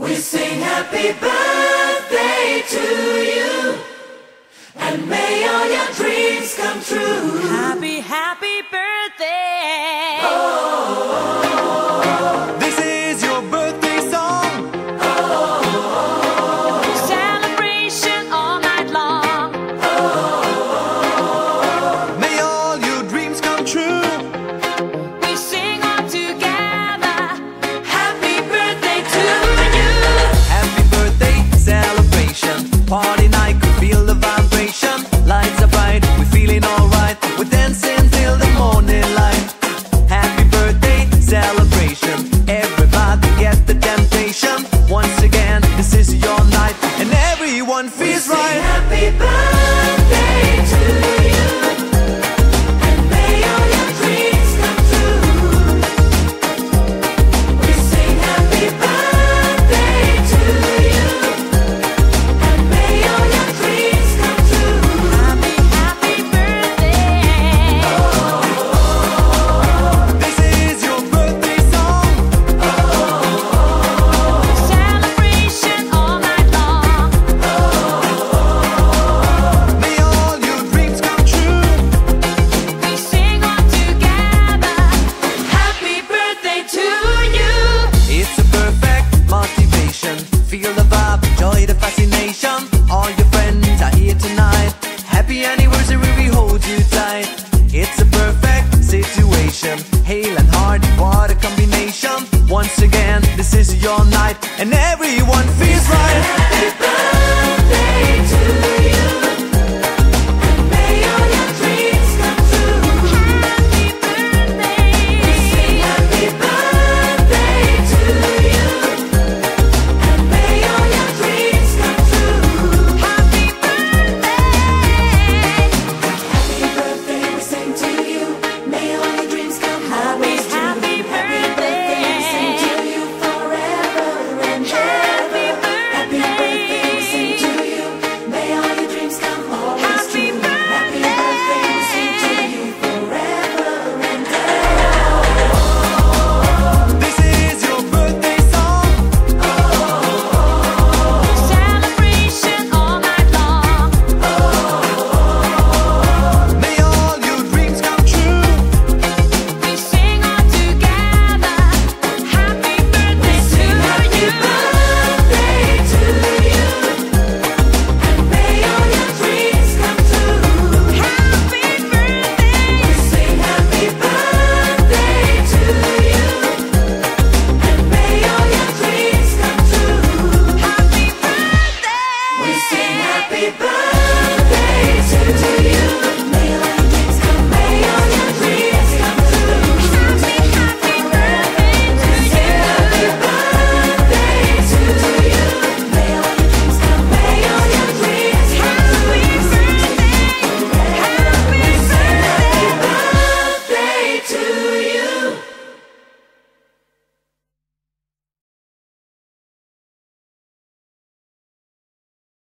We sing happy birthday to you, and may all your dreams come true. Happy, happy birthday. This is your birthday song. Celebration all night long. May all your dreams come true. We sing all together. Happy birthday to you. Happy birthday celebration. Party night, could feel the vibration. Lights are bright, we're feeling alright. We're dancing till the morning light. Happy birthday celebration. Everybody get the temptation. Once again, this is your night, and everyone feels We sing right. happy birthday to you, and may all your dreams come true. We sing happy birthday to you, and may all your dreams come true. Happy, happy birthday. This is your birthday song. Celebration all night long. May all your dreams come true. We sing all together. Happy birthday to you. It's a perfect motivation. Feel the vibe, enjoy the fascination. All your friends are here tonight. Happy anniversary, we hold you tight. It's a perfect situation. Hale and heart, what a combination. Once again, this is your night, and everyone feels right.